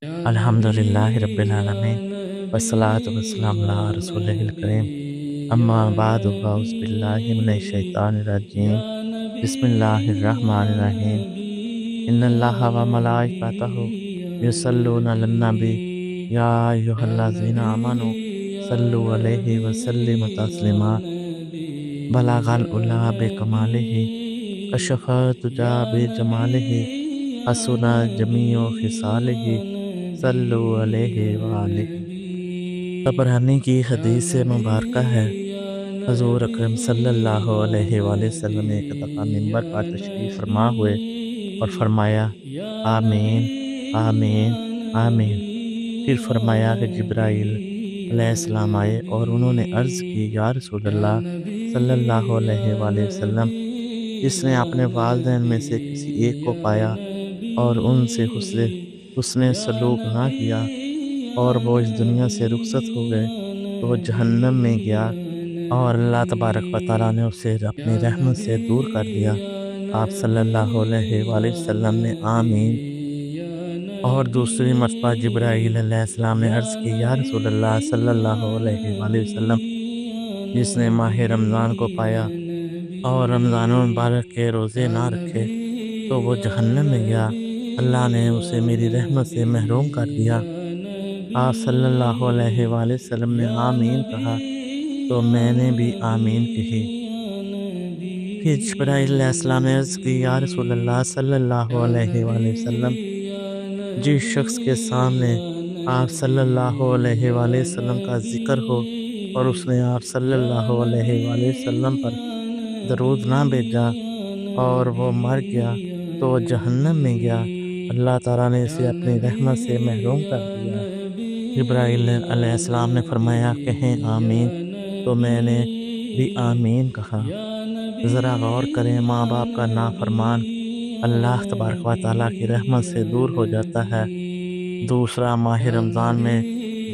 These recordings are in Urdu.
الحمدللہ رب العالمین والصلاة والسلام علی رسولہ الکریم اما بعد فاعوذ باللہ من الشیطان الرجیم بسم اللہ الرحمن الرحیم ان اللہ و ملائکتہ یصلون علی النبی یا ایھا الذین آمنوا صلوا علیہ وسلموا تسلیما بلغ العلا بکمالہ کشف الدجی بجمالہ حسن جمیع خصالہ صلو علیہ وآلہ۔ طبرانی کی حدیث مبارکہ ہے، حضور اکرم صلی اللہ علیہ وآلہ وسلم ایک دفعہ منبر پر تشریف فرما ہوئے اور فرمایا آمین آمین آمین۔ پھر فرمایا کہ جبرائیل علیہ السلام آئے اور انہوں نے عرض کی یا رسول اللہ صلی اللہ علیہ وآلہ وسلم، جس نے اپنے والدین میں سے کسی ایک کو پایا اور ان سے حسن سلوک نہ کیا اور وہ اس دنیا سے رخصت ہو گئے تو وہ جہنم میں گیا اور اللہ تبارک و تعالیٰ نے اسے اپنی رحمت سے دور کر دیا۔ آپ صلی اللہ علیہ وآلہ وسلم نے آمین۔ اور دوسری مرتبہ جبرائیل علیہ السلام نے عرض کی یا رسول اللہ صلی اللہ علیہ وآلہ وسلم، جس نے ماہ رمضان کو پایا اور رمضان المبارک کے روزے نہ رکھے تو وہ جہنم میں گیا، اللہ نے اسے میری رحمت سے محروم کر دیا۔ آپ صلی اللہ علیہ وآلہ وسلم نے آمین کہا تو میں نے بھی آمین کہی۔ پھر جبرائیل علیہ السلام نے عرض کی یا رسول اللہ صلی اللہ علیہ وآلہ وسلم، جس شخص کے سامنے آپ صلی اللہ علیہ وآلہ وسلم کا ذکر ہو اور اس نے آپ صلی اللہ علیہ وآلہ وسلم پر درود نہ بھیجا اور وہ مر گیا تو وہ جہنم میں گیا، اللہ تعالیٰ نے اسے اپنی رحمت سے محروم کر دیا۔ جبرائیل علیہ السلام نے فرمایا کہیں آمین تو میں نے بھی آمین کہا۔ ذرا غور کریں، ماں باپ کا نافرمان اللہ تبارک و تعالیٰ کی رحمت سے دور ہو جاتا ہے۔ دوسرا، ماہ رمضان میں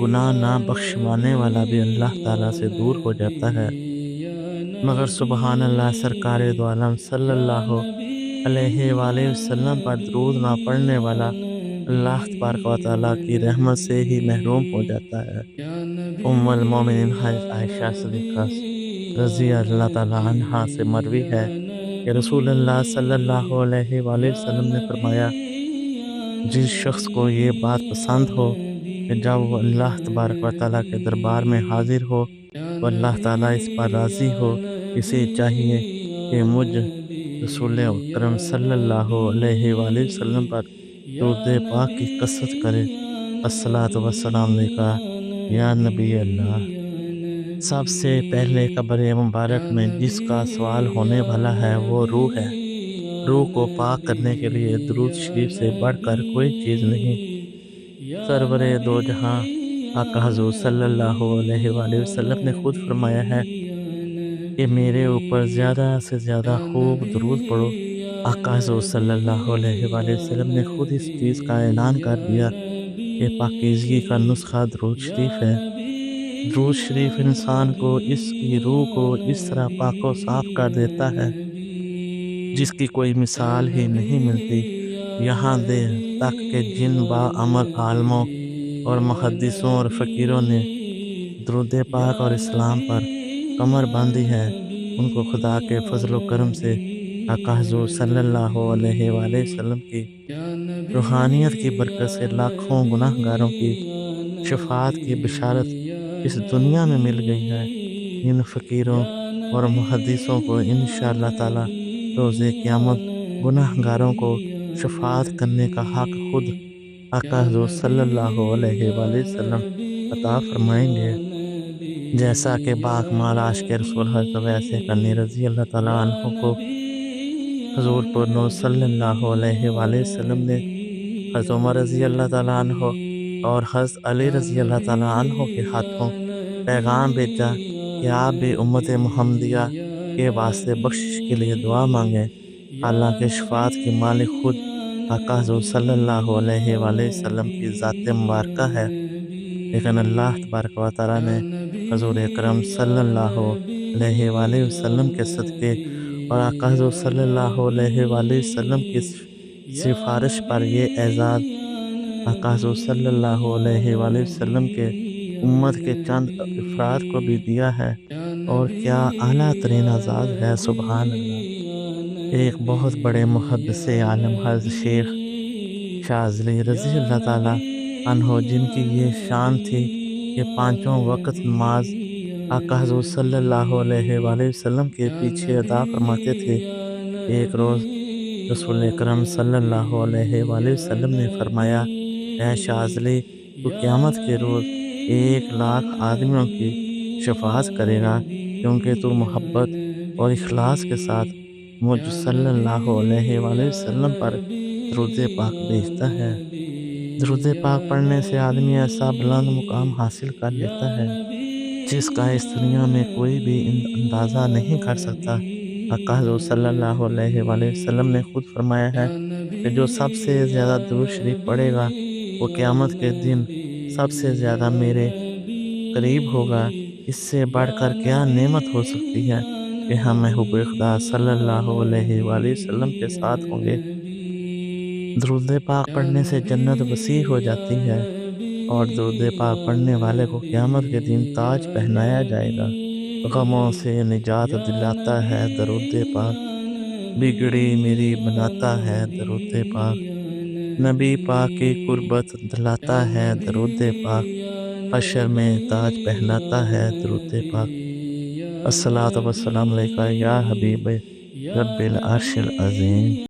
گناہ نہ بخشوانے والا بھی اللہ تعالیٰ سے دور ہو جاتا ہے، مگر سبحان اللہ، سرکار دو عالم صلی اللہ علیہ وآلہ وسلم پر درود نہ پڑھنے والا اللہ تبارک و تعالیٰ کی رحمت سے ہی محروم ہو جاتا ہے۔ ام المومنین حضرت عائشہ صدیقہ رضی اللہ تعالیٰ عنہا سے مروی ہے کہ رسول اللہ صلی اللہ علیہ وآلہ وسلم نے فرمایا، جس شخص کو یہ بات پسند ہو کہ جب وہ اللہ تبارک و تعالیٰ کے دربار میں حاضر ہو تو اللہ تعالیٰ اس پر راضی ہو، اسے چاہیے کہ مجھ رسول اکرم صلی اللہ علیہ وآلہ وسلم پر درود پاک کی کثرت کرے۔ الصلاۃ والسلام علیکہ یا نبی اللہ۔ سب سے پہلے قبر مبارک میں جس کا سوال ہونے والا ہے وہ روح ہے۔ روح کو پاک کرنے کے لیے درود شریف سے بڑھ کر کوئی چیز نہیں۔ سرور دو جہاں آقا حضور صلی اللہ علیہ وآلہ وسلم نے خود فرمایا ہے کہ میرے اوپر زیادہ سے زیادہ خوب درود پڑھو۔ آقا حضور صلی اللہ علیہ وآلہ وسلم نے خود اس چیز کا اعلان کر دیا کہ پاکیزگی کا نسخہ درود شریف ہے۔ درود شریف انسان کو، اس کی روح کو اس طرح پاک و صاف کر دیتا ہے جس کی کوئی مثال ہی نہیں ملتی، یہاں دے تک کہ جن باعمل عالموں اور محدثوں اور فقیروں نے درود پاک اور اسلام پر کمر باندھی ہے، ان کو خدا کے فضل و کرم سے آقا حضور صلی اللہ علیہ وآلہ وسلم کی روحانیت کی برکت سے لاکھوں گناہ گاروں کی شفاعت کی بشارت اس دنیا میں مل گئی ہے۔ ان فقیروں اور محدثوں کو انشاءاللہ تعالی روز قیامت گناہ گاروں کو شفاعت کرنے کا حق خود آقا حضور صلی اللہ علیہ وآلہ وسلم عطا فرمائیں گے، جیسا کہ باکمال عاشق رسول حضرت اویس قرنی رضی اللہ تعالیٰ عنہ کو حضور پر نور صلی اللہ علیہ وآلہ وسلم نے حضرت عمر رضی اللہ تعالیٰ عنہ اور حضرت علی رضی اللہ تعالیٰ عنہ کے ہاتھوں پیغام بھیجا کہ آپ بھی امت محمدیہ کے واسطے بخشش کے لیے دعا مانگیں، حالانکہ شفاعت کی مالک خود آقا حضور صلی اللہ علیہ وآلہ وسلم کی ذات مبارکہ ہے، لیکن اللہ تبارک و تعالیٰ نے حضور اکرم صلی اللہ علیہ وآلہ وسلم کے صدقے اور آقا حضور صلی اللہ علیہ وآلہ وسلم کی سفارش پر یہ اعزاز آقا حضور صلی اللہ علیہ وآلہ وسلم کے امت کے چند افراد کو بھی دیا ہے، اور کیا اعلیٰ ترین اعزاز ہے، سبحان اللہ۔ ایک بہت بڑے محدث عالم حضرت شیخ شاذلی رضی اللہ تعالیٰ عنہ، جن کی یہ شان تھی کہ پانچوں وقت نماز آقا حضور صلی اللہ علیہ وآلہ وسلم کے پیچھے ادا فرماتے تھے۔ ایک روز رسول اکرم صلی اللہ علیہ وآلہ وسلم نے فرمایا، اے شاذلی، تو قیامت کے روز 1,00,000 آدمیوں کی شفاعت کرے گا، کیونکہ تو محبت اور اخلاص کے ساتھ مجھ صلی اللہ علیہ وآلہ وسلم پر درود پاک بھیجتا ہے۔ درود پاک پڑھنے سے آدمی ایسا بلند مقام حاصل کر لیتا ہے جس کا اس دنیا میں کوئی بھی اندازہ نہیں کر سکتا۔ آقا حضور صلی اللہ علیہ وآلہ وسلم نے خود فرمایا ہے کہ جو سب سے زیادہ درود شریف پڑھے گا وہ قیامت کے دن سب سے زیادہ میرے قریب ہوگا۔ اس سے بڑھ کر کیا نعمت ہو سکتی ہے کہ ہم محبوب خدا صلی اللہ علیہ وآلہ وسلم کے ساتھ ہوں گے۔ درود پاک پڑھنے سے جنت وسیع ہو جاتی ہے، اور درود پاک پڑھنے والے کو قیامت کے دن تاج پہنایا جائے گا۔ غموں سے نجات دلاتا ہے درود پاک، بگڑی میری بناتا ہے درود پاک، نبی پاک کی قربت دلاتا ہے درود پاک، حشر میں تاج پہناتا ہے درود پاک۔ الصلاۃ والسلام علیکہ یا حبیب رب العرش العظیم۔